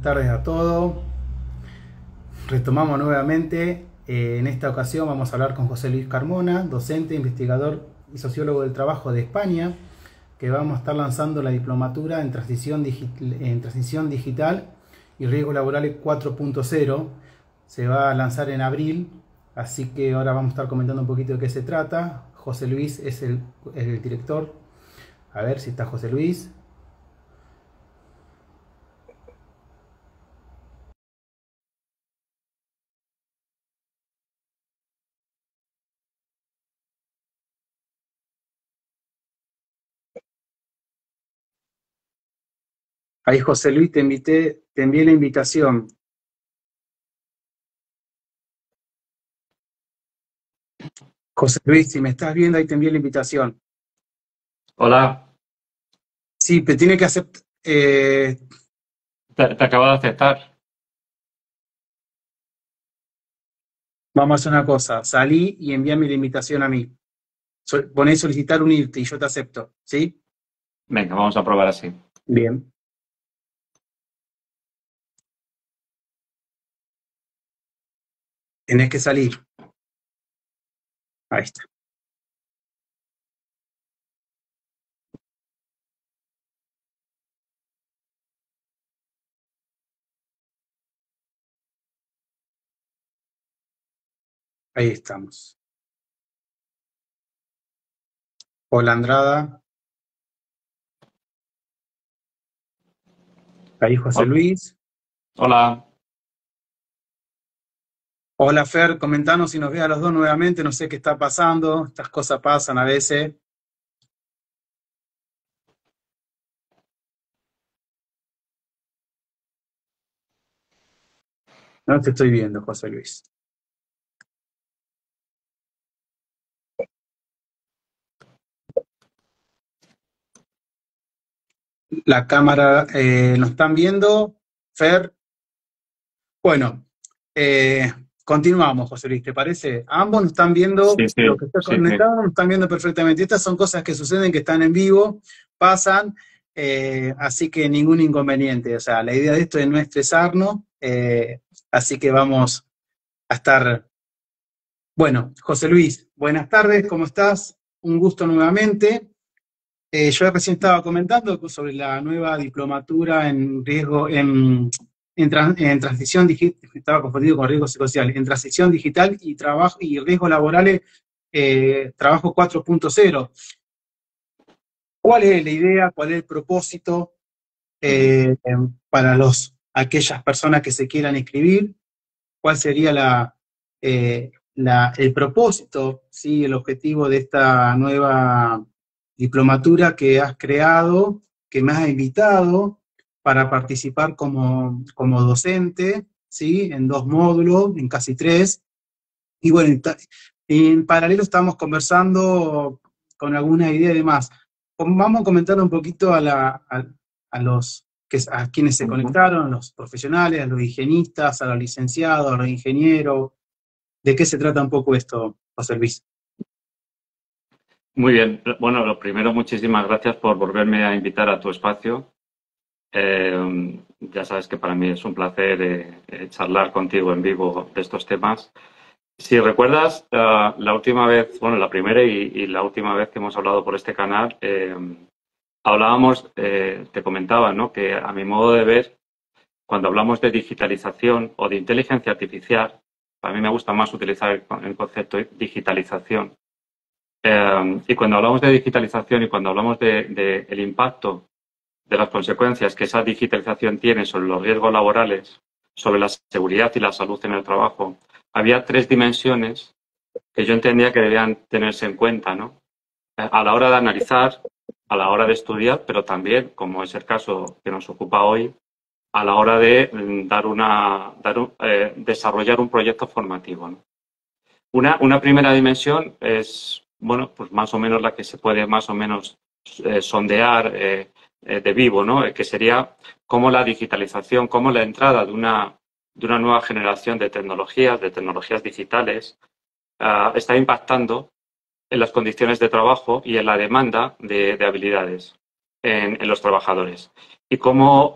Buenas tardes a todos. Retomamos nuevamente. En esta ocasión vamos a hablar con José Luis Carmona, docente, investigador y sociólogo del trabajo de España, que vamos a estar lanzando la diplomatura en transición digital y riesgos laborales 4.0. Se va a lanzar en abril, así que ahora vamos a estar comentando un poquito de qué se trata. José Luis es el director. A ver si está José Luis. Ahí José Luis, te envié la invitación. José Luis, si me estás viendo, ahí te envié la invitación. Hola, Sí, te tiene que aceptar. te acabo de aceptar. Vamos a hacer una cosa. Salí y envíame la invitación a mí. Poné solicitar unirte y yo te acepto. ¿Sí? Venga, vamos a probar así. Bien. Tenés que salir. Ahí está. Ahí estamos. Hola Andrada. Ahí José Hol- Luis. Hola, Hola Fer, comentanos si nos ve a los dos nuevamente. No sé qué está pasando. Estas cosas pasan a veces. No te estoy viendo, José Luis. La cámara, ¿nos están viendo? Fer. Bueno, continuamos, José Luis, ¿te parece? Ambos nos están viendo, sí, los sí, que están sí, sí. conectados nos están viendo perfectamente. Estas son cosas que suceden, que están en vivo, pasan, así que ningún inconveniente. O sea, la idea de esto es no estresarnos, así que vamos a estar. Bueno, José Luis, buenas tardes, ¿cómo estás? Un gusto nuevamente. Yo recién estaba comentando sobre la nueva diplomatura en riesgo, en transición digital, estaba confundido con riesgo psicosocial, en transición digital y trabajo y riesgos laborales, trabajo 4.0. ¿Cuál es la idea? ¿Cuál es el propósito Ujú. para aquellas personas que se quieran inscribir? ¿Cuál sería el propósito, ¿sí? El objetivo de esta nueva diplomatura que has creado, que me has invitado para participar como docente, ¿sí? En 2 módulos, en casi 3. Y bueno, en paralelo estamos conversando con alguna idea de más. Vamos a comentar un poquito a quienes se conectaron, a los profesionales, a los higienistas, a los licenciados, a los ingenieros. ¿De qué se trata un poco esto, José Luis? Muy bien. Bueno, lo primero, muchísimas gracias por volverme a invitar a tu espacio. Ya sabes que para mí es un placer charlar contigo en vivo de estos temas. Si recuerdas, la última vez, bueno, la primera y la última vez que hemos hablado por este canal, hablábamos, te comentaba, ¿no? Que a mi modo de ver, cuando hablamos de digitalización o de inteligencia artificial, a mí me gusta más utilizar el concepto de digitalización. Y cuando hablamos de digitalización y cuando hablamos de el impacto de las consecuencias que esa digitalización tiene sobre los riesgos laborales, sobre la seguridad y la salud en el trabajo, había 3 dimensiones que yo entendía que debían tenerse en cuenta, ¿no? A la hora de analizar, a la hora de estudiar, pero también, como es el caso que nos ocupa hoy, a la hora de desarrollar un proyecto formativo, ¿no? Una primera dimensión es, bueno, pues más o menos la que se puede más o menos sondear de vivo, ¿no? Que sería cómo la digitalización, cómo la entrada de una nueva generación de tecnologías digitales, está impactando en las condiciones de trabajo y en la demanda de habilidades en los trabajadores. Y cómo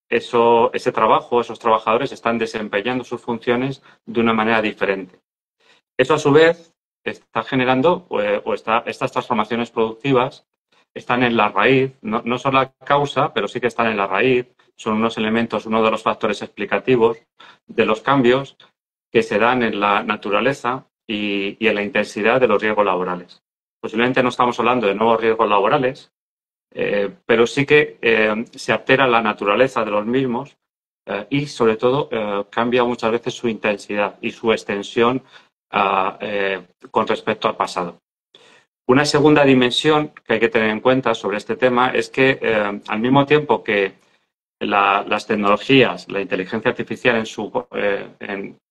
ese trabajo, esos trabajadores están desempeñando sus funciones de una manera diferente. Eso, a su vez, está generando, estas transformaciones productivas están en la raíz, no son la causa, pero sí que están en la raíz, son unos elementos, uno de los factores explicativos de los cambios que se dan en la naturaleza y en la intensidad de los riesgos laborales. Posiblemente no estamos hablando de nuevos riesgos laborales, pero sí que se altera la naturaleza de los mismos y, sobre todo, cambia muchas veces su intensidad y su extensión con respecto al pasado. Una segunda dimensión que hay que tener en cuenta sobre este tema es que, al mismo tiempo que las tecnologías, la inteligencia artificial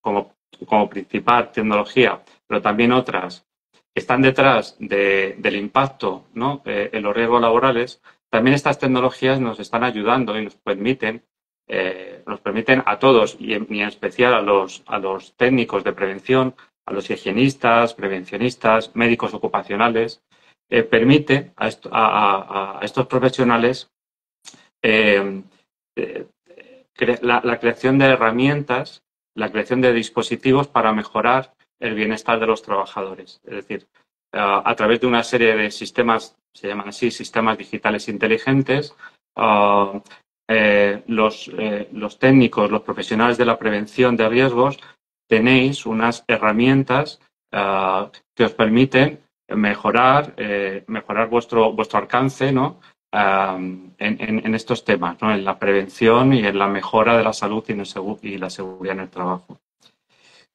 como principal tecnología, pero también otras, están detrás del impacto, ¿no?, en los riesgos laborales, también estas tecnologías nos están ayudando y nos permiten a todos, y en especial a los técnicos de prevención, a los higienistas, prevencionistas, médicos ocupacionales, permite a estos profesionales la creación de herramientas, la creación de dispositivos para mejorar el bienestar de los trabajadores. Es decir, a través de una serie de sistemas, se llaman así, sistemas digitales inteligentes, los técnicos, los profesionales de la prevención de riesgos, tenéis unas herramientas que os permiten mejorar vuestro alcance, ¿no?, en estos temas, ¿no?, en la prevención y en la mejora de la salud y la seguridad en el trabajo.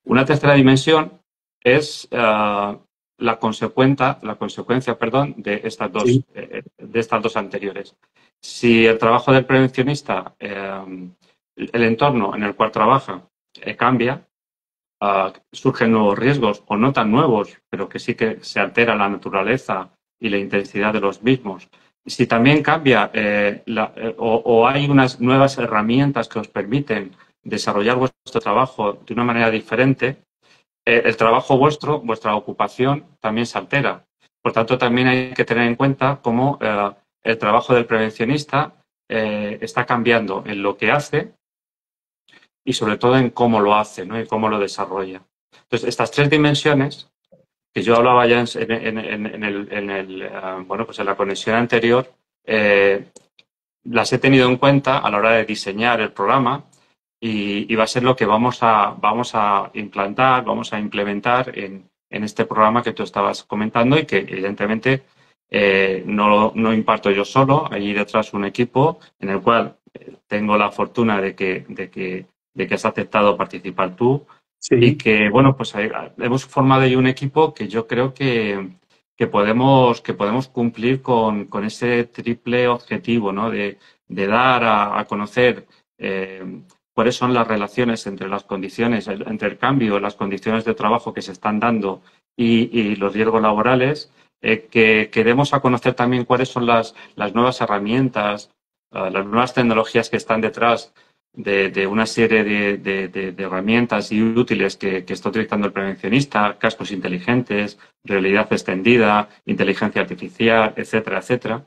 Una tercera dimensión es la consecuencia, de estas dos anteriores. Si el trabajo del prevencionista, el entorno en el cual trabaja, cambia, surgen nuevos riesgos, o no tan nuevos, pero que sí que se altera la naturaleza y la intensidad de los mismos. Si también cambia o hay unas nuevas herramientas que os permiten desarrollar vuestro trabajo de una manera diferente, el trabajo vuestra ocupación también se altera. Por tanto, también hay que tener en cuenta cómo el trabajo del prevencionista está cambiando en lo que hace y, sobre todo, en cómo lo hace, ¿no?, y cómo lo desarrolla. Entonces, estas tres dimensiones que yo hablaba ya en la conexión anterior, las he tenido en cuenta a la hora de diseñar el programa y va a ser lo que vamos a implantar, vamos a implementar en este programa que tú estabas comentando y que, evidentemente, no imparto yo solo. Hay detrás un equipo en el cual tengo la fortuna de que has aceptado participar tú. Sí. Y que, pues hemos formado ahí un equipo que yo creo que podemos cumplir con ese triple objetivo, ¿no?, de dar a conocer cuáles son las relaciones entre las condiciones, entre el cambio, las condiciones de trabajo que se están dando y los riesgos laborales, que demos a conocer también cuáles son las nuevas herramientas, las nuevas tecnologías que están detrás de una serie de herramientas y útiles que está utilizando el prevencionista, cascos inteligentes, realidad extendida, inteligencia artificial, etcétera, etcétera.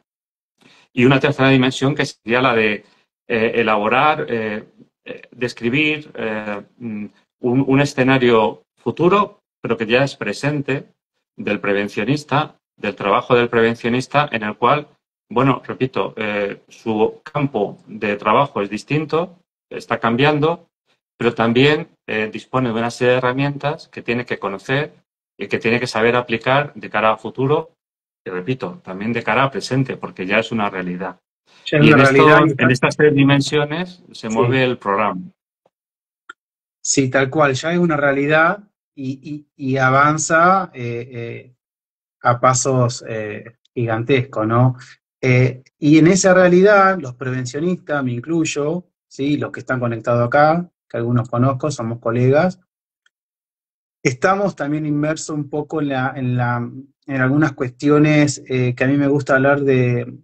Y una tercera dimensión que sería la de elaborar, describir un escenario futuro, pero que ya es presente, del prevencionista, del trabajo del prevencionista, en el cual, repito, su campo de trabajo es distinto, está cambiando, pero también dispone de una serie de herramientas que tiene que conocer y que tiene que saber aplicar de cara a futuro y, repito, también de cara a presente, porque ya es una realidad. Y en estas tres dimensiones se mueve el programa. Sí, tal cual, ya es una realidad y avanza a pasos gigantescos, ¿no? Y en esa realidad, los prevencionistas, me incluyo, ¿sí?, los que están conectados acá, que algunos conozco, somos colegas, estamos también inmersos un poco en algunas cuestiones que a mí me gusta hablar de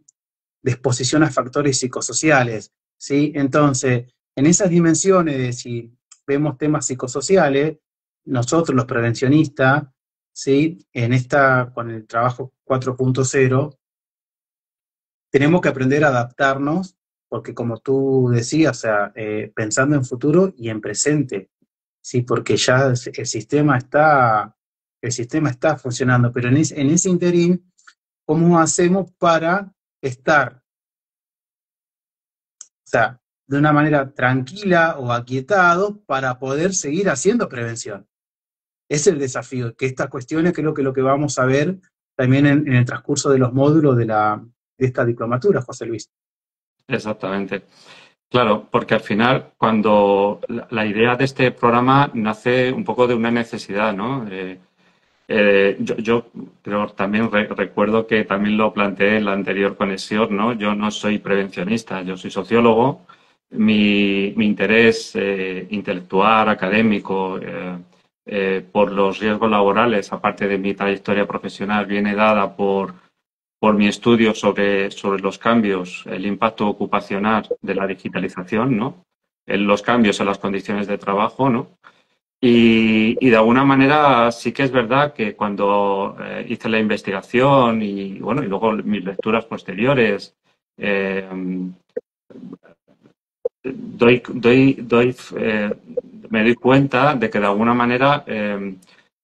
exposición a factores psicosociales, ¿sí? Entonces, en esas dimensiones de si vemos temas psicosociales, nosotros los prevencionistas, ¿sí?, con el trabajo 4.0, tenemos que aprender a adaptarnos porque como tú decías, o sea, pensando en futuro y en presente, sí, porque ya el sistema está funcionando, pero en ese interín, ¿cómo hacemos para estar, o sea, de una manera tranquila o aquietado para poder seguir haciendo prevención? Es el desafío, que estas cuestiones creo que lo que vamos a ver también en el transcurso de los módulos de esta diplomatura, José Luis. Exactamente. Claro, porque al final, cuando la idea de este programa nace un poco de una necesidad, ¿no? Yo pero también recuerdo que también lo planteé en la anterior conexión, ¿no? Yo no soy prevencionista, yo soy sociólogo. Mi interés intelectual, académico, por los riesgos laborales, aparte de mi trayectoria profesional, viene dada por mi estudio sobre los cambios, el impacto ocupacional de la digitalización, ¿no? En los cambios en las condiciones de trabajo, ¿no? Y de alguna manera sí que es verdad que cuando hice la investigación y bueno, y luego mis lecturas posteriores, eh, me doy cuenta de que de alguna manera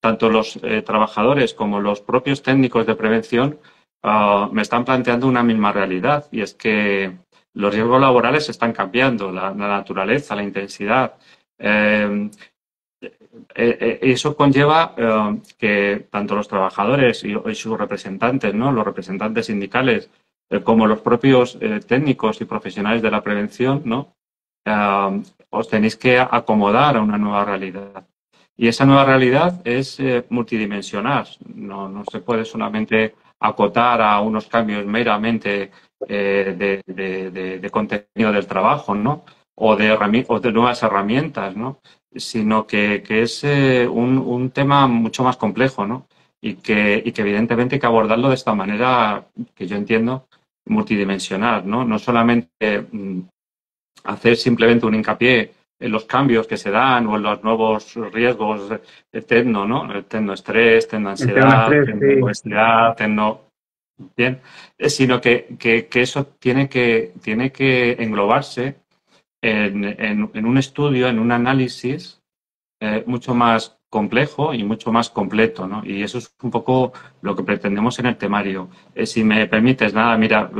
tanto los trabajadores como los propios técnicos de prevención me están planteando una misma realidad, y es que los riesgos laborales están cambiando, la naturaleza, la intensidad. Eh, Eso conlleva que tanto los trabajadores y sus representantes, ¿no? Los representantes sindicales, como los propios técnicos y profesionales de la prevención, ¿no? Os tenéis que acomodar a una nueva realidad. Y esa nueva realidad es multidimensional. No se puede solamente acotar a unos cambios meramente de contenido del trabajo, ¿no? O de nuevas herramientas, ¿no? Sino que es un tema mucho más complejo, ¿no? Y que evidentemente hay que abordarlo de esta manera que yo entiendo multidimensional, ¿no? No solamente hacer simplemente un hincapié en los cambios que se dan o en los nuevos riesgos tecno, ¿no? El tecnoestrés, El tema tecnoansiedad, estrés, sí. tecnoobesidad, tecno... Bien, sino que eso tiene que englobarse en un estudio, en un análisis mucho más complejo y mucho más completo, ¿no? Y eso es un poco lo que pretendemos en el temario. Si me permites, nada, mira,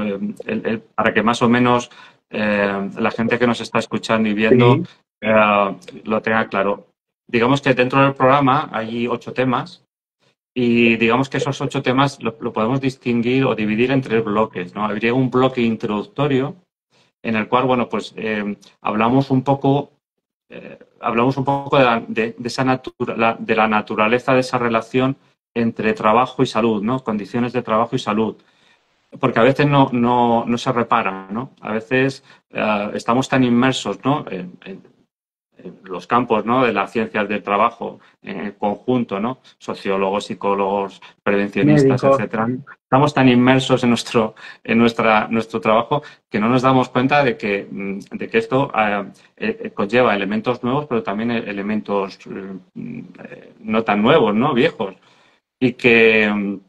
para que más o menos la gente que nos está escuchando y viendo Sí, lo tenga claro. Digamos que dentro del programa hay 8 temas y digamos que esos 8 temas lo podemos distinguir o dividir en 3 bloques, ¿no? Habría un bloque introductorio en el cual, bueno, pues hablamos un poco de la naturaleza de esa relación entre trabajo y salud, ¿no? Condiciones de trabajo y salud. Porque a veces no se repara, ¿no? A veces estamos tan inmersos, ¿no? En los campos, ¿no? De las ciencias del trabajo en conjunto, ¿no? Sociólogos, psicólogos, prevencionistas, médicos. etcétera. Estamos tan inmersos en nuestro trabajo que no nos damos cuenta de que esto conlleva elementos nuevos, pero también elementos no tan nuevos, ¿no? Viejos. Y que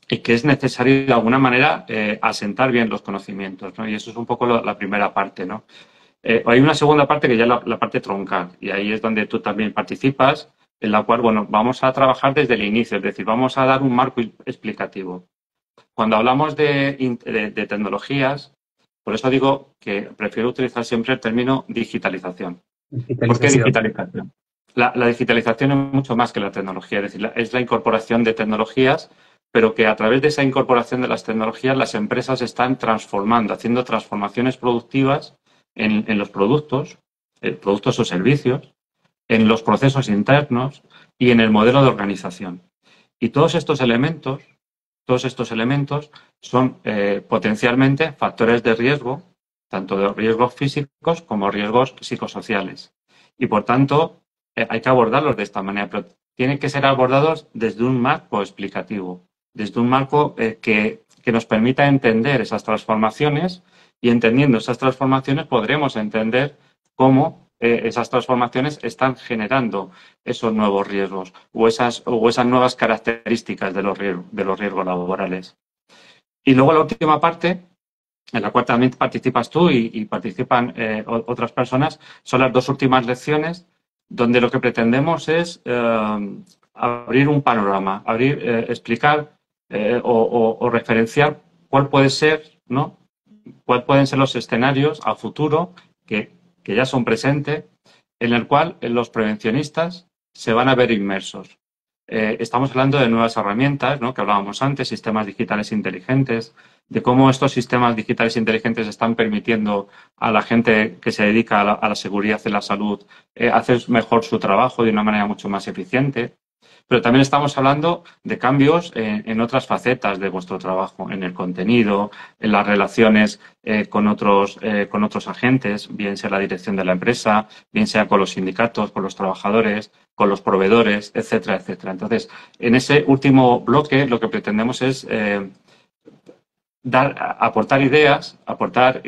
es necesario de alguna manera asentar bien los conocimientos, ¿no? Y eso es un poco la primera parte, ¿no? Hay una segunda parte que ya es la parte troncal, y ahí es donde tú también participas, en la cual, bueno, vamos a trabajar desde el inicio, es decir, vamos a dar un marco explicativo. Cuando hablamos de tecnologías, por eso digo que prefiero utilizar siempre el término digitalización. ¿Por qué Digitalización. digitalización? La digitalización es mucho más que la tecnología, es decir, es la incorporación de tecnologías, pero que a través de esa incorporación de las tecnologías las empresas están transformando, haciendo transformaciones productivas en los productos o servicios, en los procesos internos y en el modelo de organización. Y todos estos elementos son potencialmente factores de riesgo, tanto de riesgos físicos como riesgos psicosociales. Y por tanto, hay que abordarlos de esta manera, pero tienen que ser abordados desde un marco explicativo, desde un marco que nos permita entender esas transformaciones, y entendiendo esas transformaciones podremos entender cómo esas transformaciones están generando esos nuevos riesgos o esas nuevas características de los riesgos laborales. Y luego la última parte en la cual también participas tú y participan otras personas, son las dos últimas lecciones donde lo que pretendemos es abrir un panorama, explicar o referenciar cuál puede ser, ¿no? Cuáles pueden ser los escenarios a futuro que ya son presentes, en el cual los prevencionistas se van a ver inmersos. Estamos hablando de nuevas herramientas, ¿no? Que hablábamos antes, sistemas digitales inteligentes, de cómo estos sistemas digitales inteligentes están permitiendo a la gente que se dedica a la seguridad y la salud hacer mejor su trabajo de una manera mucho más eficiente. Pero también estamos hablando de cambios en otras facetas de vuestro trabajo, en el contenido, en las relaciones con otros agentes, bien sea la dirección de la empresa, bien sea con los sindicatos, con los trabajadores, con los proveedores, etcétera, etcétera. Entonces, en ese último bloque lo que pretendemos es aportar ideas, aportar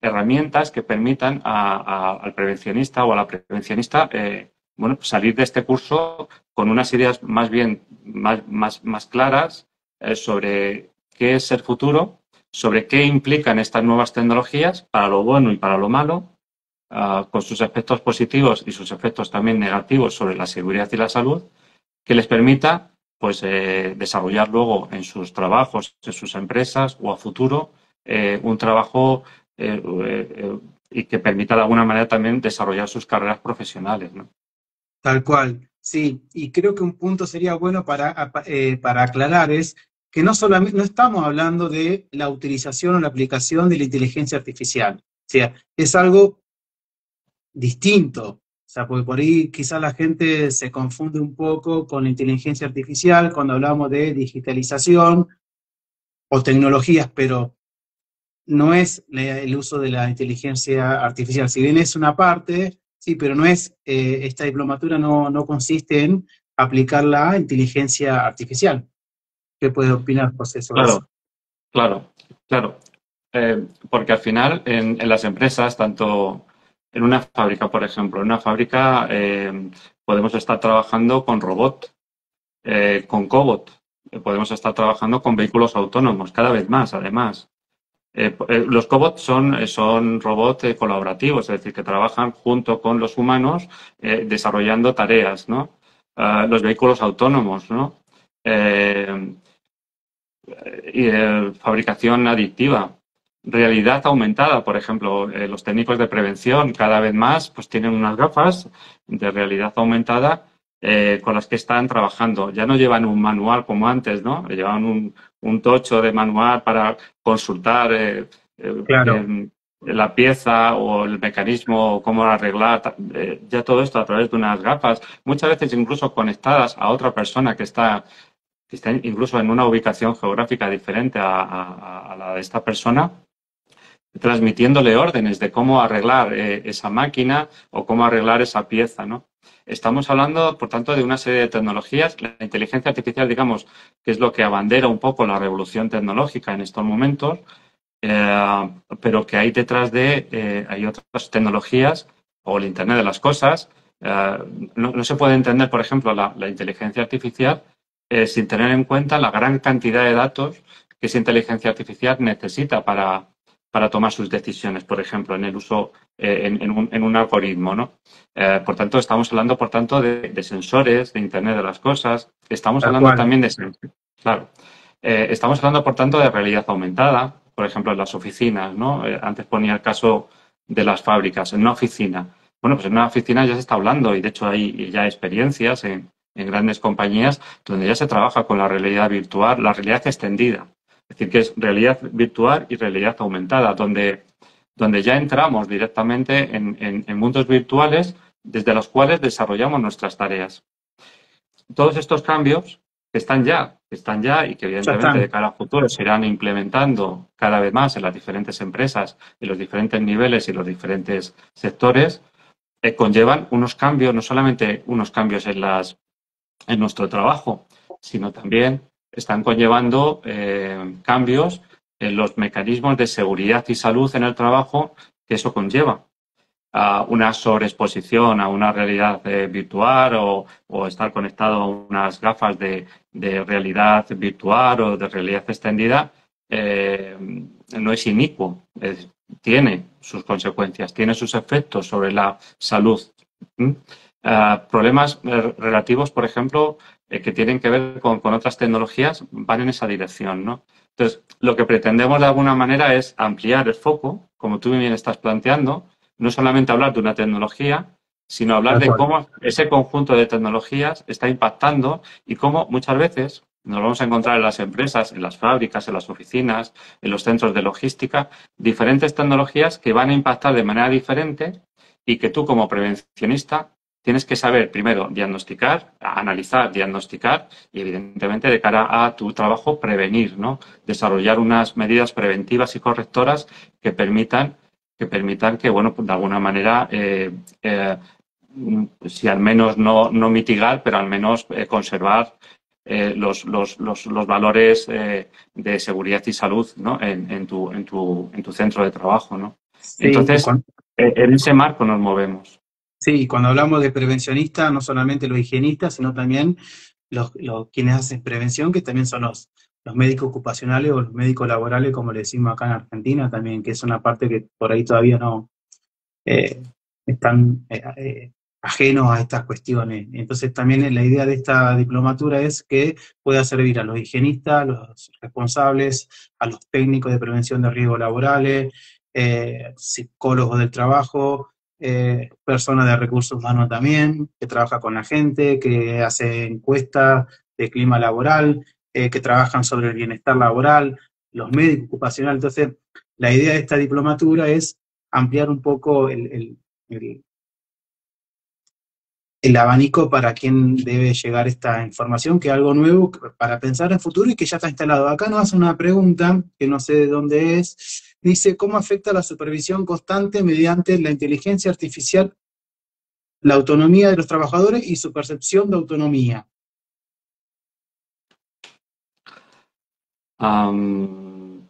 herramientas que permitan al prevencionista o a la prevencionista bueno, salir de este curso con unas ideas más claras sobre qué es el futuro, sobre qué implican estas nuevas tecnologías para lo bueno y para lo malo, con sus efectos positivos y sus efectos también negativos sobre la seguridad y la salud, que les permita pues desarrollar luego en sus trabajos, en sus empresas o a futuro un trabajo y que permita de alguna manera también desarrollar sus carreras profesionales, ¿no? Tal cual, sí. Y creo que un punto sería bueno para aclarar es que no solamente, no estamos hablando de la utilización o la aplicación de la inteligencia artificial. O sea, es algo distinto. O sea, porque por ahí quizás la gente se confunde un poco con la inteligencia artificial cuando hablamos de digitalización o tecnologías, pero no es el uso de la inteligencia artificial. Si bien es una parte, sí, pero no es, esta diplomatura no consiste en aplicar la inteligencia artificial. ¿Qué puedes opinar, José, sobre eso? Claro, claro, claro. Porque al final en las empresas, tanto en una fábrica, por ejemplo, en una fábrica podemos estar trabajando con robot, con cobot, podemos estar trabajando con vehículos autónomos, cada vez más, además. Los cobots son robots colaborativos, es decir, que trabajan junto con los humanos desarrollando tareas, ¿no? Los vehículos autónomos, ¿no? Eh, fabricación adictiva, realidad aumentada, por ejemplo, los técnicos de prevención cada vez más pues tienen unas gafas de realidad aumentada con las que están trabajando. Ya no llevan un manual como antes, ¿no? Llevan un tocho de manual para consultar Claro, la pieza o el mecanismo, cómo arreglar, ya todo esto a través de unas gafas, muchas veces incluso conectadas a otra persona que está incluso en una ubicación geográfica diferente a la de esta persona, transmitiéndole órdenes de cómo arreglar esa máquina o cómo arreglar esa pieza, ¿no? Estamos hablando, por tanto, de una serie de tecnologías. La inteligencia artificial, digamos, que es lo que abandera un poco la revolución tecnológica en estos momentos, pero que hay detrás hay otras tecnologías o el Internet de las cosas. No se puede entender, por ejemplo, la inteligencia artificial sin tener en cuenta la gran cantidad de datos que esa inteligencia artificial necesita para tomar sus decisiones, por ejemplo, en el uso en un algoritmo, ¿no? Por tanto, estamos hablando, por tanto, de sensores, de Internet de las cosas. Estamos tal hablando cual. también claro, estamos hablando, por tanto, de realidad aumentada, por ejemplo, en las oficinas, ¿no? Antes ponía el caso de las fábricas. En una oficina, bueno, pues en una oficina ya se está hablando y, de hecho, hay ya experiencias en grandes compañías donde ya se trabaja con la realidad virtual, la realidad extendida. Es decir, que es realidad virtual y realidad aumentada, donde ya entramos directamente en mundos virtuales desde los cuales desarrollamos nuestras tareas. Todos estos cambios que están ya y que Ya evidentemente de están. cara a futuro se irán implementando cada vez más en las diferentes empresas, en los diferentes niveles y los diferentes sectores, conllevan unos cambios, no solamente unos cambios en nuestro trabajo, sino también están conllevando cambios en los mecanismos de seguridad y salud en el trabajo que eso conlleva. A una sobreexposición a una realidad virtual o estar conectado a unas gafas de realidad virtual o de realidad extendida no es inicuo, tiene sus consecuencias, tiene sus efectos sobre la salud. Problemas relativos, por ejemplo, que tienen que ver con otras tecnologías, van en esa dirección, ¿no? Entonces, lo que pretendemos de alguna manera es ampliar el foco, como tú bien estás planteando, no solamente hablar de una tecnología, sino hablar Tal de cual. cómo ese conjunto de tecnologías está impactando y cómo muchas veces nos vamos a encontrar en las empresas, en las fábricas, en las oficinas, en los centros de logística, diferentes tecnologías que van a impactar de manera diferente y que tú como prevencionista tienes que saber primero diagnosticar, analizar, diagnosticar y evidentemente de cara a tu trabajo prevenir, ¿no? Desarrollar unas medidas preventivas y correctoras que permitan que bueno, pues de alguna manera si al menos no mitigar, pero al menos conservar los valores de seguridad y salud, ¿no? En tu centro de trabajo, ¿no? Sí, Entonces, en ese marco nos movemos. sí, cuando hablamos de prevencionistas, no solamente los higienistas, sino también quienes hacen prevención, que también son los médicos ocupacionales o los médicos laborales, como le decimos acá en Argentina también, que es una parte que por ahí todavía no eh, están ajenos a estas cuestiones. Entonces también la idea de esta diplomatura es que pueda servir a los higienistas, a los responsables, a los técnicos de prevención de riesgos laborales, psicólogos del trabajo, personas de recursos humanos también, que trabaja con la gente, que hace encuestas de clima laboral, que trabajan sobre el bienestar laboral, los médicos ocupacionales. Entonces, la idea de esta diplomatura es ampliar un poco el abanico para quién debe llegar esta información, que es algo nuevo para pensar en futuro y que ya está instalado. Acá nos hace una pregunta, que no sé de dónde es, dice, ¿cómo afecta la supervisión constante mediante la inteligencia artificial la autonomía de los trabajadores y su percepción de autonomía? ¿Cómo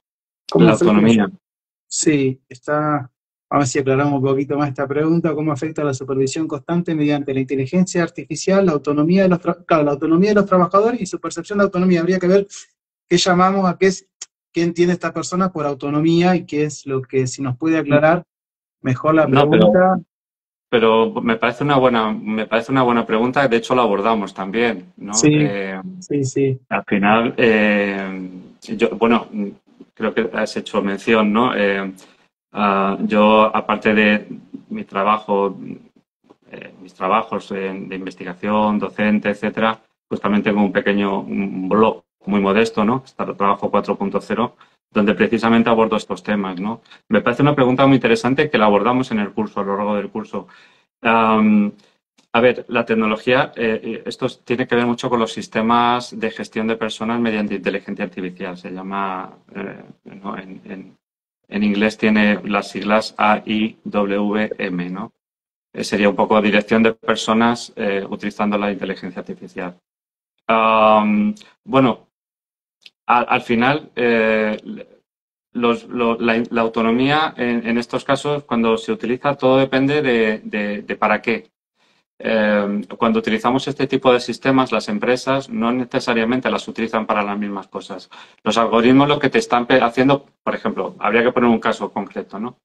La afecta la autonomía. Sí, está. A ver si aclaramos un poquito más esta pregunta. ¿Cómo afecta la supervisión constante mediante la inteligencia artificial, la autonomía de claro, la autonomía de los trabajadores y su percepción de autonomía? Habría que ver qué llamamos qué entiende esta persona por autonomía y qué es lo que, si nos puede aclarar mejor la No, pregunta. pero me parece una buena pregunta. De hecho, la abordamos también, ¿no? Sí, sí, sí. Al final, bueno, creo que has hecho mención, ¿no? Yo, aparte de mi trabajo, mis trabajos de investigación, docente, etcétera, pues también tengo un blog muy modesto, ¿no? Está Trabajo 4.0, donde precisamente abordo estos temas, ¿no? Me parece una pregunta muy interesante que la abordamos en el curso, a lo largo del curso. A ver, la tecnología, esto tiene que ver mucho con los sistemas de gestión de personas mediante inteligencia artificial. Se llama, ¿no? En inglés tiene las siglas AIWM, ¿no? Sería un poco dirección de personas utilizando la inteligencia artificial. Bueno, al final, la autonomía en estos casos, cuando se utiliza, todo depende de para qué. Cuando utilizamos este tipo de sistemas, las empresas no necesariamente las utilizan para las mismas cosas. Los algoritmos lo que te están haciendo, por ejemplo, habría que poner un caso concreto, ¿no?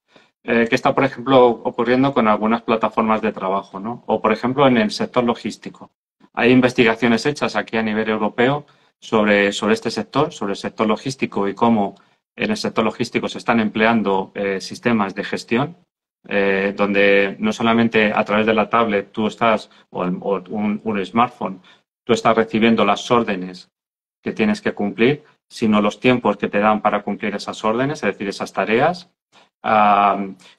¿Qué está, por ejemplo, ocurriendo con algunas plataformas de trabajo, ¿no? O, por ejemplo, en el sector logístico. Hay investigaciones hechas aquí a nivel europeo sobre este sector, sobre el sector logístico y cómo en el sector logístico se están empleando sistemas de gestión donde no solamente a través de la tablet tú estás, o un smartphone, tú estás recibiendo las órdenes que tienes que cumplir, sino los tiempos que te dan para cumplir esas órdenes, es decir, esas tareas.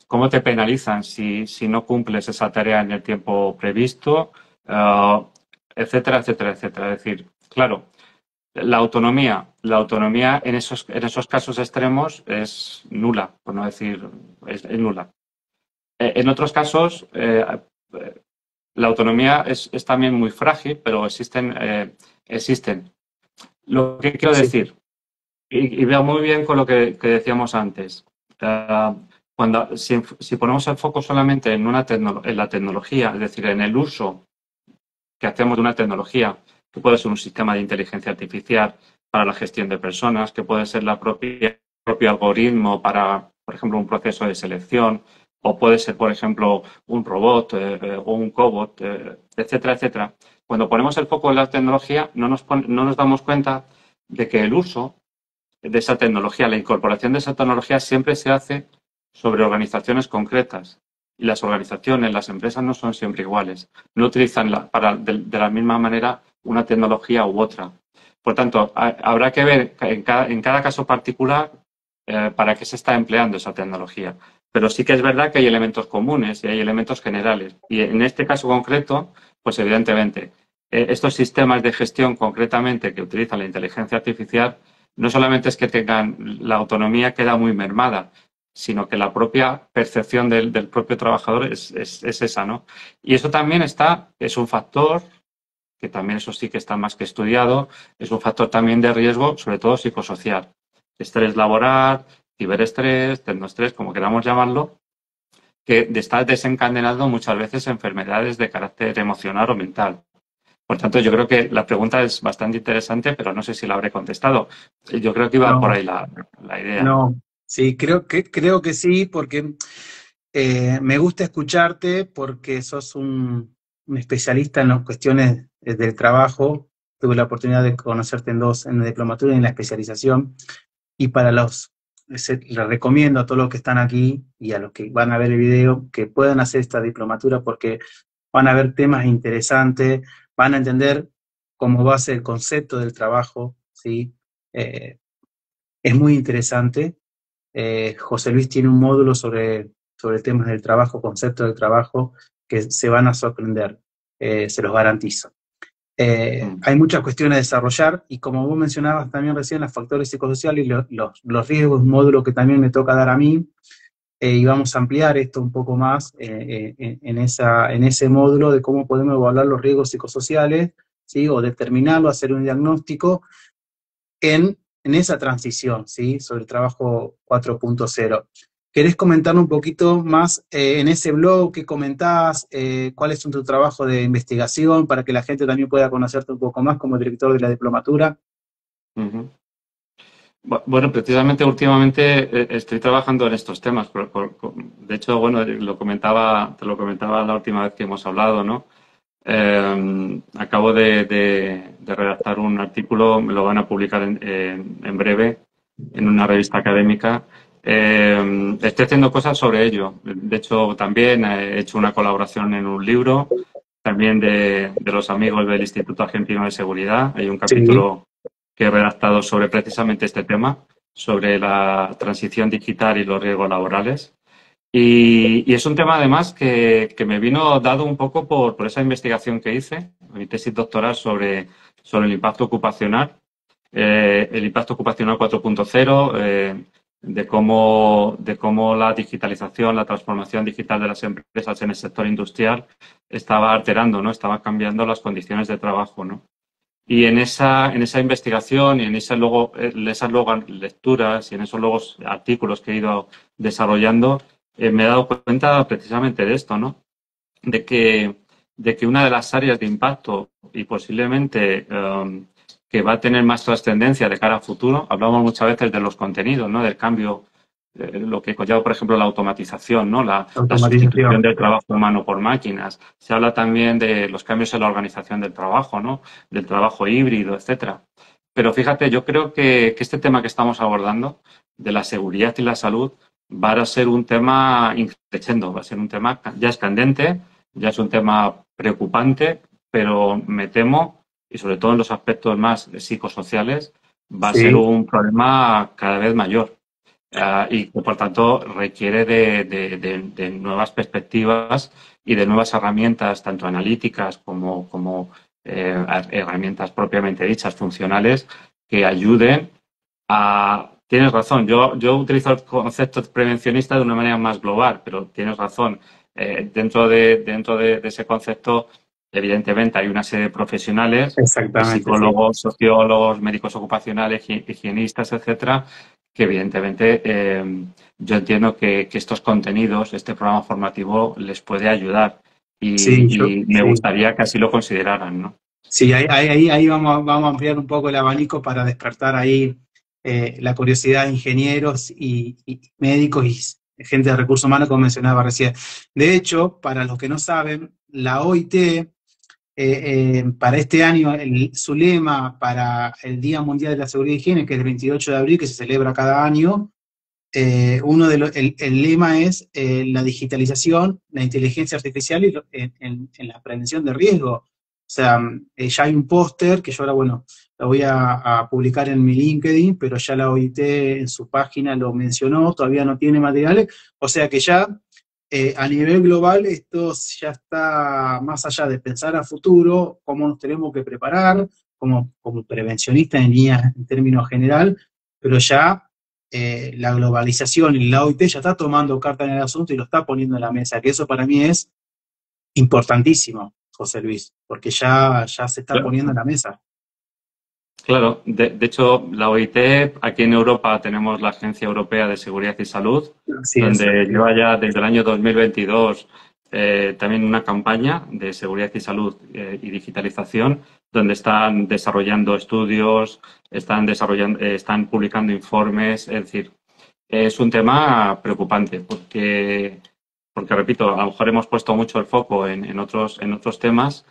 ¿Cómo te penalizan si no cumples esa tarea en el tiempo previsto? Etcétera, etcétera, etcétera. Es decir, claro, la autonomía en esos casos extremos es nula, por no decir, es nula. En otros casos, la autonomía es también muy frágil, pero existen. Lo que quiero Sí. decir, y veo muy bien con lo que decíamos antes, si ponemos el foco solamente en la tecnología, es decir, en el uso que hacemos de una tecnología, que puede ser un sistema de inteligencia artificial, para la gestión de personas, que puede ser propio algoritmo para, por ejemplo, un proceso de selección, o puede ser, por ejemplo, un robot o un cobot, etcétera, etcétera. Cuando ponemos el foco en la tecnología, no nos damos cuenta de que el uso de esa tecnología, la incorporación de esa tecnología siempre se hace sobre organizaciones concretas. Y las organizaciones, las empresas no son siempre iguales. No utilizan de la misma manera una tecnología u otra. Por tanto, habrá que ver en cada caso particular para qué se está empleando esa tecnología. Pero sí que es verdad que hay elementos comunes y hay elementos generales. Y en este caso concreto, pues evidentemente, estos sistemas de gestión concretamente que utilizan la inteligencia artificial no solamente es que tengan la autonomía queda muy mermada, sino que la propia percepción del propio trabajador es esa, ¿no? Y eso también es un factor que también eso sí que está más que estudiado, es un factor también de riesgo, sobre todo psicosocial. Estrés laboral, ciberestrés, tecnoestrés, como queramos llamarlo, que está desencadenando muchas veces enfermedades de carácter emocional o mental. Por tanto, yo creo que la pregunta es bastante interesante, pero no sé si la habré contestado. Yo creo que iba por No, ahí la idea, ¿no? no, sí, creo que sí, porque me gusta escucharte porque sos un especialista en las cuestiones del trabajo. Tuve la oportunidad de conocerte en la diplomatura y en la especialización. Y les recomiendo a todos los que están aquí y a los que van a ver el video que puedan hacer esta diplomatura porque van a ver temas interesantes, van a entender cómo va a ser el concepto del trabajo, ¿sí? Eh, es muy interesante. José Luis tiene un módulo sobre temas del trabajo, conceptos del trabajo, que se van a sorprender, se los garantizo. Mm. Hay muchas cuestiones a desarrollar y como vos mencionabas también recién, los factores psicosociales y los riesgos, un módulo que también me toca dar a mí, y vamos a ampliar esto un poco más en ese módulo de cómo podemos evaluar los riesgos psicosociales, ¿sí? O determinarlo, hacer un diagnóstico en esa transición, ¿sí? Sobre el trabajo 4.0. ¿Querés comentar un poquito más en ese blog que comentás? ¿Cuál es tu trabajo de investigación para que la gente también pueda conocerte un poco más como director de la diplomatura? Ujú. Bueno, precisamente últimamente estoy trabajando en estos temas. De hecho, bueno, te lo comentaba la última vez que hemos hablado, ¿no? Acabo de redactar un artículo, me lo van a publicar en breve en una revista académica. Estoy haciendo cosas sobre ello. De hecho, también he hecho una colaboración en un libro, también de los amigos del Instituto Argentino de Seguridad. Hay un Sí, capítulo que he redactado sobre precisamente este tema, sobre la transición digital y los riesgos laborales. Y es un tema además que me vino dado un poco por esa investigación que hice, mi tesis doctoral sobre el impacto ocupacional, el impacto ocupacional 4.0, de cómo la digitalización, la transformación digital de las empresas en el sector industrial estaba alterando, ¿no? Estaba cambiando las condiciones de trabajo, ¿no? Y en esa investigación y en esas luego lecturas y en esos luego artículos que he ido desarrollando, me he dado cuenta precisamente de esto, ¿no? De que, de que una de las áreas de impacto y posiblemente que va a tener más trascendencia de cara a futuro, hablamos muchas veces de los contenidos, ¿no? Del cambio, lo que conlleva, por ejemplo, la automatización, ¿no? La sustitución automatización. del trabajo humano por máquinas. Se habla también de los cambios en la organización del trabajo, ¿no? Del trabajo híbrido, etcétera. Pero fíjate, yo creo que este tema que estamos abordando, de la seguridad y la salud, va a ser un tema increciendo, va a ser un tema ya es candente, ya es un tema preocupante, pero me temo, y sobre todo en los aspectos más psicosociales, va a ser Sí, un problema cada vez mayor. Y que por tanto requiere de nuevas perspectivas y de nuevas herramientas, tanto analíticas como herramientas propiamente dichas, funcionales, que ayuden a... Tienes razón, yo utilizo el concepto prevencionista de una manera más global, pero tienes razón. Dentro de ese concepto, evidentemente, hay una serie de profesionales, exactamente, sí. psicólogos, sociólogos, médicos ocupacionales, higienistas, etcétera, que evidentemente yo entiendo que estos contenidos, este programa formativo, les puede ayudar Sí, y me sí. gustaría que así lo consideraran, ¿no? Sí, ahí vamos a ampliar un poco el abanico para despertar ahí la curiosidad de ingenieros y médicos y gente de recursos humanos, como mencionaba recién. De hecho, para los que no saben, la OIT, para este año, su lema para el Día Mundial de la Seguridad y Higiene, que es el 28 de abril, que se celebra cada año, el lema es la digitalización, la inteligencia artificial y en la prevención de riesgo. O sea, ya hay un póster que yo ahora, bueno, lo voy a publicar en mi LinkedIn, pero ya la OIT en su página lo mencionó, todavía no tiene materiales, o sea que ya a nivel global esto ya está más allá de pensar a futuro, cómo nos tenemos que preparar como prevencionistas en términos general, pero ya la globalización y la OIT ya está tomando carta en el asunto y lo está poniendo en la mesa, que eso para mí es importantísimo, José Luis, porque ya se está poniendo en la mesa. Claro, de hecho, la OIT, aquí en Europa tenemos la Agencia Europea de Seguridad y Salud, Así es. donde lleva ya desde el año 2022 también una campaña de seguridad y salud y digitalización, donde están desarrollando estudios, están publicando informes, es decir, es un tema preocupante porque repito, a lo mejor hemos puesto mucho el foco en otros temas,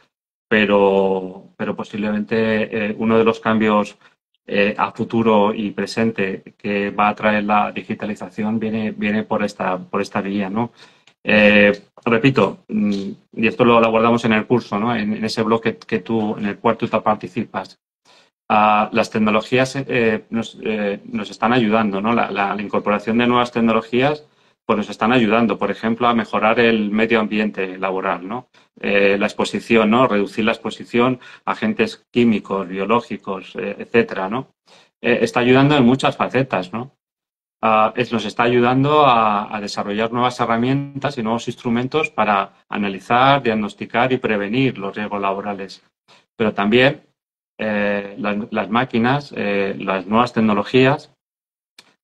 pero posiblemente uno de los cambios a futuro y presente que va a traer la digitalización viene por esta vía, ¿no? Repito, y esto lo abordamos en el curso, ¿no? En ese bloque en el cual tú te participas. Las tecnologías nos están ayudando, ¿no? La incorporación de nuevas tecnologías pues nos están ayudando, por ejemplo, a mejorar el medio ambiente laboral, ¿no? La exposición, ¿no? Reducir la exposición a agentes químicos, biológicos, etcétera, ¿no? Está ayudando en muchas facetas, ¿no? Nos está ayudando a desarrollar nuevas herramientas y nuevos instrumentos para analizar, diagnosticar y prevenir los riesgos laborales. Pero también las máquinas, las nuevas tecnologías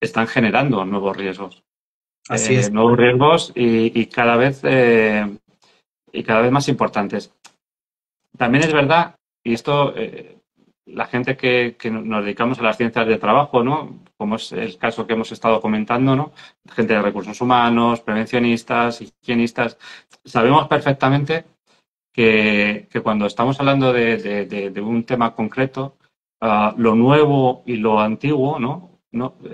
están generando Así es. nuevos riesgos y cada vez más importantes. También es verdad, y esto la gente que nos dedicamos a las ciencias de trabajo, ¿no? Como es el caso que hemos estado comentando, ¿no? Gente de recursos humanos, prevencionistas, higienistas, sabemos perfectamente que cuando estamos hablando de un tema concreto, lo nuevo y lo antiguo, ¿no?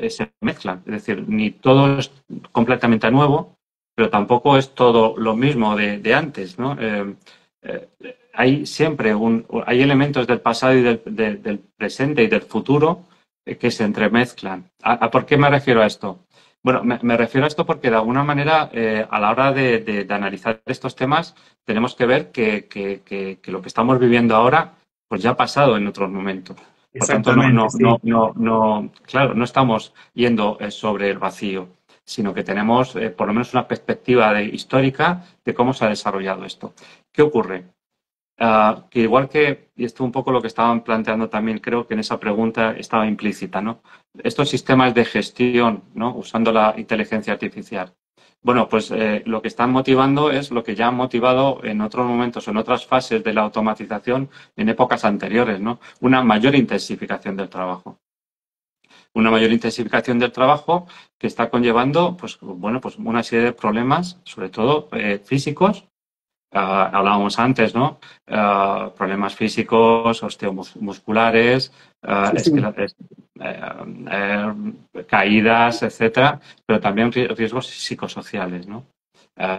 Se mezclan. Es decir, ni todo es completamente nuevo, pero tampoco es todo lo mismo de antes, ¿no? Eh, hay siempre hay elementos del pasado y del presente y del futuro que se entremezclan. ¿Por qué me refiero a esto? Bueno, me refiero a esto porque de alguna manera a la hora de analizar estos temas tenemos que ver que lo que estamos viviendo ahora pues ya ha pasado en otros momentos. Por tanto, Exactamente, sí. claro, no estamos yendo sobre el vacío, sino que tenemos por lo menos una perspectiva histórica de cómo se ha desarrollado esto. ¿Qué ocurre? Que igual y esto un poco lo que estaban planteando también, creo que en esa pregunta estaba implícita, ¿no? Estos sistemas de gestión, ¿no? Usando la inteligencia artificial. Bueno, pues lo que están motivando es lo que ya han motivado en otros momentos, en otras fases de la automatización en épocas anteriores, ¿no? Una mayor intensificación del trabajo. Una mayor intensificación del trabajo que está conllevando, pues, bueno, pues una serie de problemas, sobre todo físicos, hablábamos antes, ¿no? Problemas físicos, osteomusculares, Sí, sí. caídas, etcétera, pero también riesgos psicosociales, ¿no?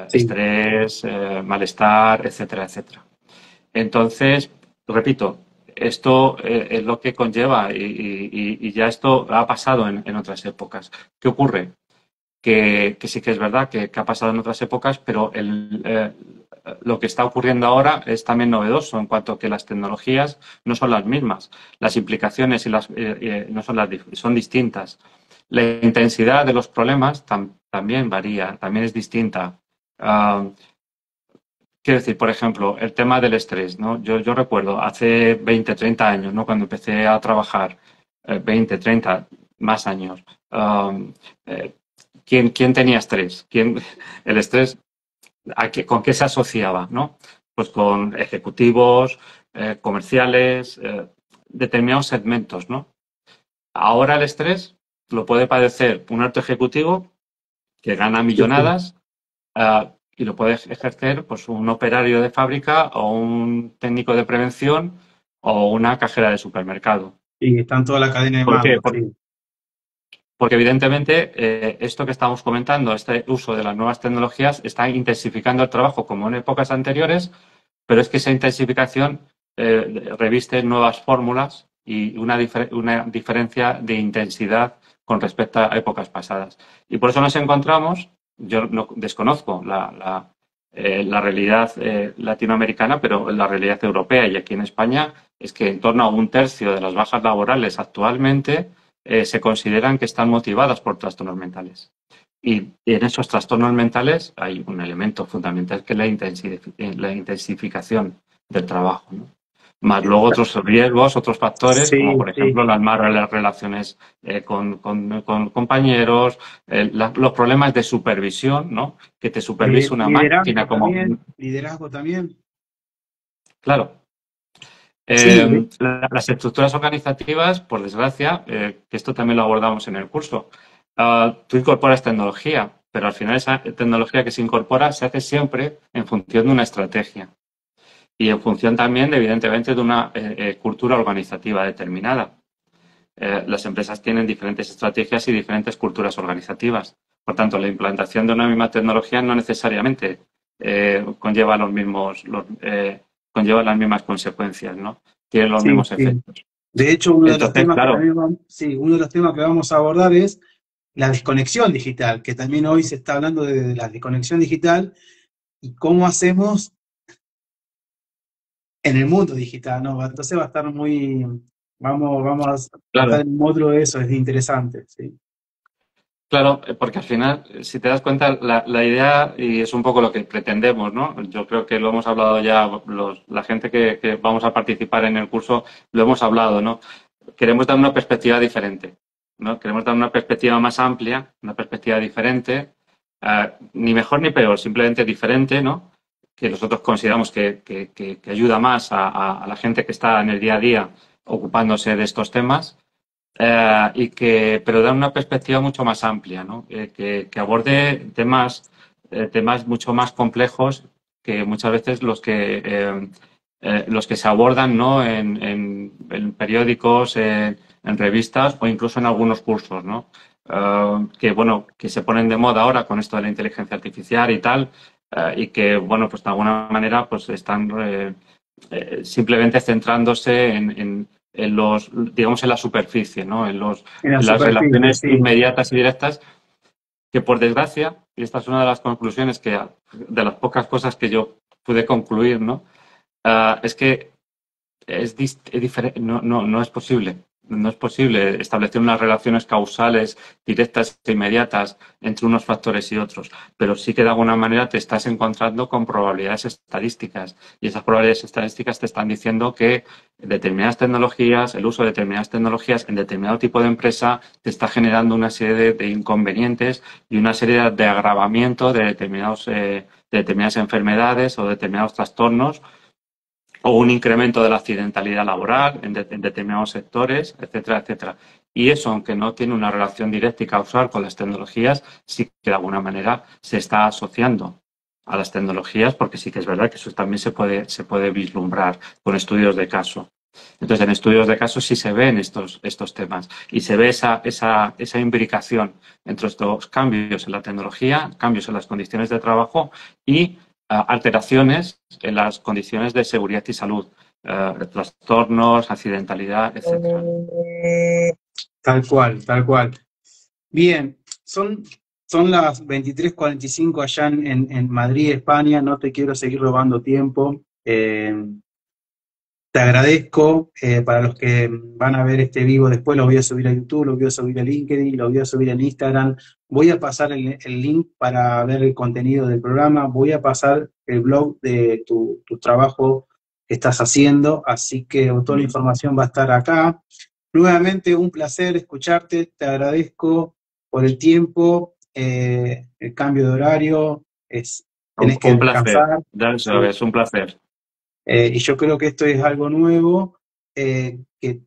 Sí. Estrés, malestar, etcétera, etcétera. Entonces, repito, esto es lo que conlleva y ya esto ha pasado en otras épocas. ¿Qué ocurre? Que sí que es verdad que ha pasado en otras épocas, pero lo que está ocurriendo ahora es también novedoso en cuanto a que las tecnologías no son las mismas. Las implicaciones no son distintas. La intensidad de los problemas también varía, también es distinta. Uh, Quiero decir, por ejemplo, el tema del estrés, ¿no? Yo recuerdo hace 20, 30 años, ¿no? Cuando empecé a trabajar, 20, 30, más años, eh, ¿quién tenía estrés? El estrés, ¿con qué se asociaba, no? Pues con ejecutivos, comerciales, determinados segmentos, ¿no? Ahora el estrés lo puede padecer un alto ejecutivo que gana Sí, sí. millonadas y lo puede ejercer pues, un operario de fábrica o un técnico de prevención o una cajera de supermercado. Y están toda la cadena de ¿Por qué? mando, sí. Porque evidentemente esto que estamos comentando, este uso de las nuevas tecnologías, está intensificando el trabajo como en épocas anteriores, pero es que esa intensificación reviste nuevas fórmulas y una diferencia de intensidad con respecto a épocas pasadas. Y por eso nos encontramos, yo no desconozco la realidad latinoamericana, pero la realidad europea y aquí en España es que en torno a un tercio de las bajas laborales actualmente se consideran que están motivadas por trastornos mentales. Y en esos trastornos mentales hay un elemento fundamental que es la intensificación del trabajo, ¿no? Más luego otros riesgos, otros factores, como Sí, por sí. ejemplo las malas relaciones con compañeros, los problemas de supervisión, ¿no? Que te supervise una máquina como... Liderazgo también. Claro, Sí, las estructuras organizativas, por desgracia, que esto también lo abordamos en el curso, tú incorporas tecnología, pero al final esa tecnología que se incorpora se hace siempre en función de una estrategia y en función también, evidentemente, de una cultura organizativa determinada. Las empresas tienen diferentes estrategias y diferentes culturas organizativas. Por tanto, la implantación de una misma tecnología no necesariamente conlleva conlleva las mismas consecuencias, ¿no? Tiene los sí, mismos sí. efectos. De hecho, uno de los Entonces, temas que claro, también vamos, sí, uno de los temas que vamos a abordar es la desconexión digital, que también hoy se está hablando de la desconexión digital y cómo hacemos en el mundo digital, ¿no? Entonces va a estar muy, vamos a estar claro, en un módulo de eso, es interesante, sí. claro, porque al final, si te das cuenta, la idea, y es un poco lo que pretendemos, ¿no? Yo creo que lo hemos hablado ya, la gente que vamos a participar en el curso, lo hemos hablado, ¿no? Queremos dar una perspectiva diferente, ¿no? Queremos dar una perspectiva más amplia, una perspectiva diferente, ni mejor ni peor, simplemente diferente, ¿no? Que nosotros consideramos que ayuda más a la gente que está en el día a día ocupándose de estos temas pero da una perspectiva mucho más amplia, ¿no? Que aborde temas mucho más complejos que muchas veces los que se abordan, ¿no? En periódicos, en revistas o incluso en algunos cursos, ¿no? Que bueno, que se ponen de moda ahora con esto de la inteligencia artificial y tal, y que bueno, pues de alguna manera pues están simplemente centrándose digamos, en la superficie, ¿no? En la En las superficie, relaciones sí. inmediatas y directas, que por desgracia, y esta es una de las conclusiones de las pocas cosas que yo pude concluir, ¿no? Es que no es posible. No es posible establecer unas relaciones causales directas e inmediatas entre unos factores y otros, pero sí que de alguna manera te estás encontrando con probabilidades estadísticas y esas probabilidades estadísticas te están diciendo que determinadas tecnologías, el uso de determinadas tecnologías en determinado tipo de empresa te está generando una serie de inconvenientes y una serie de agravamiento de determinadas enfermedades o determinados trastornos o un incremento de la accidentalidad laboral en determinados sectores, etcétera, etcétera. Y eso, aunque no tiene una relación directa y causal con las tecnologías, sí que de alguna manera se está asociando a las tecnologías, porque sí que es verdad que eso también se puede vislumbrar con estudios de caso. Entonces, en estudios de caso sí se ven estos temas y se ve esa imbricación entre estos cambios en la tecnología, cambios en las condiciones de trabajo y alteraciones en las condiciones de seguridad y salud, trastornos, accidentalidad, etcétera. Tal cual, tal cual. Bien, son las 23:45 allá en Madrid, España, no te quiero seguir robando tiempo. Te agradezco, para los que van a ver este vivo después, lo voy a subir a YouTube, lo voy a subir a LinkedIn, lo voy a subir en Instagram. Voy a pasar el link para ver el contenido del programa, voy a pasar el blog de tu trabajo que estás haciendo, así que toda la información va a estar acá. Nuevamente un placer escucharte, te agradezco por el tiempo, el cambio de horario, tenés que Un placer, descansar. ya Sí. sabes, un placer. Y yo creo que esto es algo nuevo, que, que,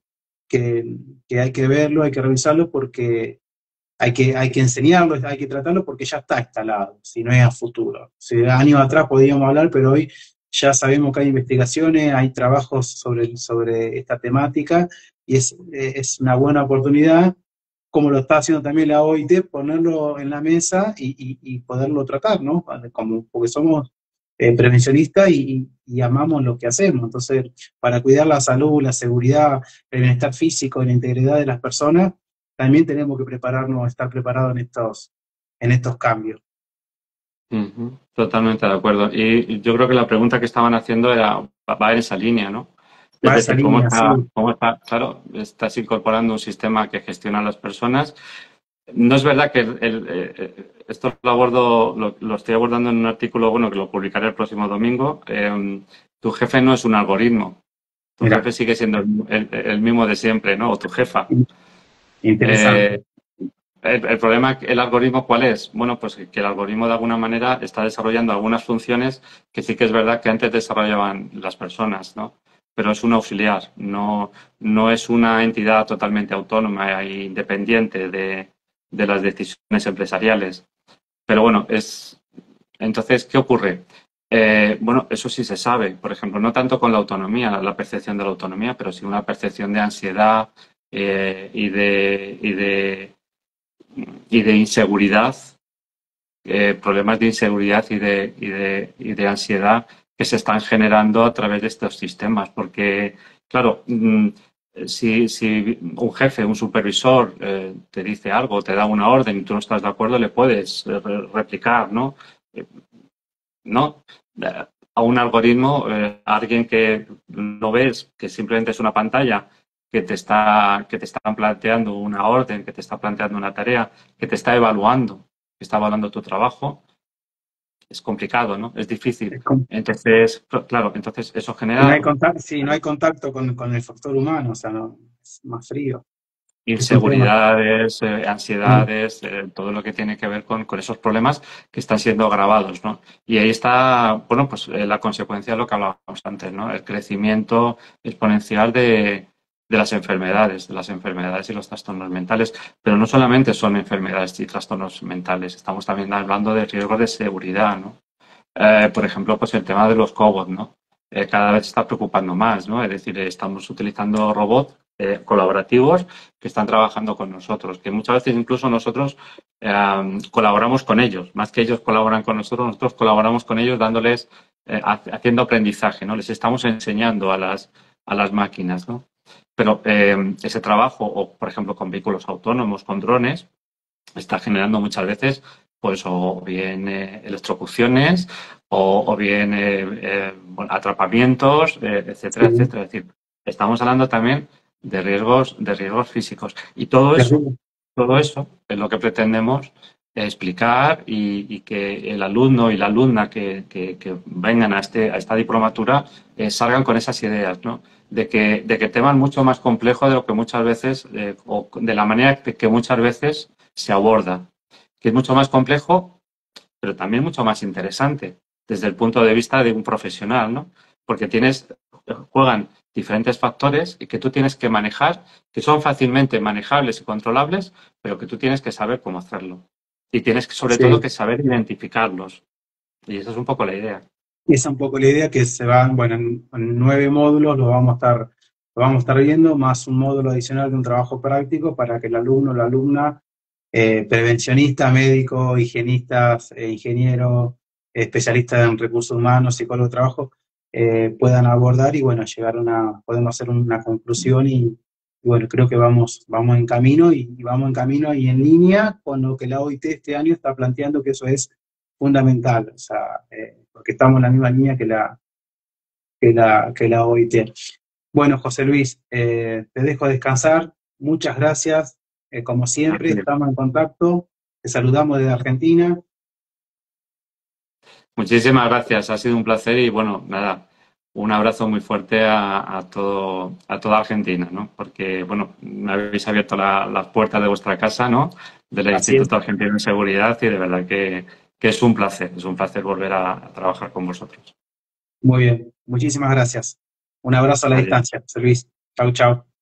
que hay que verlo, hay que revisarlo porque hay que enseñarlo, hay que tratarlo porque ya está instalado, si no es a futuro. Si años atrás podíamos hablar, pero hoy ya sabemos que hay investigaciones, hay trabajos sobre esta temática y es una buena oportunidad, como lo está haciendo también la OIT, ponerlo en la mesa y poderlo tratar, ¿no? Como, porque somos prevencionistas y amamos lo que hacemos. Entonces, para cuidar la salud, la seguridad, el bienestar físico y la integridad de las personas, también tenemos que prepararnos, estar preparados en estos cambios. Ujú, totalmente de acuerdo. Y yo creo que la pregunta que estaban haciendo va en esa línea, ¿no? Es Va esa decir, línea, sí. claro, estás incorporando un sistema que gestiona a las personas. No es verdad que esto lo estoy abordando en un artículo, bueno, que lo publicaré el próximo domingo. Tu jefe no es un algoritmo. Tu Mira, jefe sigue siendo el mismo de siempre, ¿no? O tu jefa. interesante. Eh, el problema, el algoritmo, ¿cuál es? Bueno, pues que el algoritmo de alguna manera está desarrollando algunas funciones que sí que es verdad que antes desarrollaban las personas, ¿no? Pero es un auxiliar, no es una entidad totalmente autónoma e independiente de las decisiones empresariales. Pero bueno, entonces, ¿qué ocurre? Bueno, eso sí se sabe, por ejemplo, no tanto con la autonomía, la percepción de la autonomía, pero sí una percepción de ansiedad y de inseguridad, problemas de inseguridad y de ansiedad que se están generando a través de estos sistemas. Porque, claro, si un jefe, un supervisor te dice algo, te da una orden y tú no estás de acuerdo, le puedes replicar, ¿no? Eh, ¿No? A un algoritmo, a alguien que no ves, que simplemente es una pantalla que te está planteando una orden, que te está planteando una tarea, que te está evaluando tu trabajo, es complicado, ¿no? Es difícil. Es como- Entonces, claro, entonces eso si no genera hay contacto, sí, no hay contacto con el factor humano, o sea, no, es más frío. Es un tema. inseguridades, Mm, ansiedades, todo lo que tiene que ver con esos problemas que están siendo agravados, ¿no? Y ahí está, bueno, pues la consecuencia de lo que hablábamos antes, ¿no? El crecimiento exponencial de las enfermedades y los trastornos mentales. Pero no solamente son enfermedades y trastornos mentales, estamos también hablando de riesgos de seguridad, ¿no? Por ejemplo, pues el tema de los cobots, ¿no? Cada vez se está preocupando más, ¿no? Es decir, estamos utilizando robots colaborativos que están trabajando con nosotros, que muchas veces incluso nosotros colaboramos con ellos, más que ellos colaboran con nosotros colaboramos con ellos dándoles, haciendo aprendizaje, ¿no? Les estamos enseñando a las máquinas, ¿no? Pero ese trabajo, o por ejemplo con vehículos autónomos, con drones, está generando muchas veces pues o bien electrocuciones o bien bueno, atrapamientos, etcétera, sí, etcétera. Es decir, estamos hablando también de riesgos físicos. Y terrible. todo eso es lo que pretendemos explicar y que el alumno y la alumna que vengan a esta diplomatura salgan con esas ideas, ¿no? De que el tema es mucho más complejo de lo que muchas veces, o de la manera que muchas veces se aborda, que es mucho más complejo, pero también mucho más interesante desde el punto de vista de un profesional, ¿no? Porque juegan diferentes factores y que tú tienes que manejar, que son fácilmente manejables y controlables, pero que tú tienes que saber cómo hacerlo. Y tienes sobre todo Sí, que saber identificarlos. Y esa es un poco la idea. esa es un poco la idea que se va, bueno, en 9 módulos lo vamos a estar viendo, más un módulo adicional de un trabajo práctico para que el alumno o la alumna, prevencionista, médico, higienistas, ingeniero, especialistas en recursos humanos, psicólogo de trabajo, puedan abordar y bueno, podemos hacer una conclusión y bueno, creo que vamos en camino y vamos en camino y en línea con lo que la OIT este año está planteando, que eso es fundamental, o sea, porque estamos en la misma línea que la OIT. Bueno, José Luis, te dejo descansar. Muchas gracias. Como siempre, estamos en contacto. Te saludamos desde Argentina. Muchísimas gracias, ha sido un placer y bueno, nada, un abrazo muy fuerte a toda Argentina, ¿no? Porque, bueno, me habéis abierto las puertas de vuestra casa, ¿no? Del Así es. Instituto Argentino de Seguridad y de verdad que es un placer volver a trabajar con vosotros. Muy bien. Muchísimas gracias. Un abrazo a la Adiós. distancia, José Luis. Chau, chau.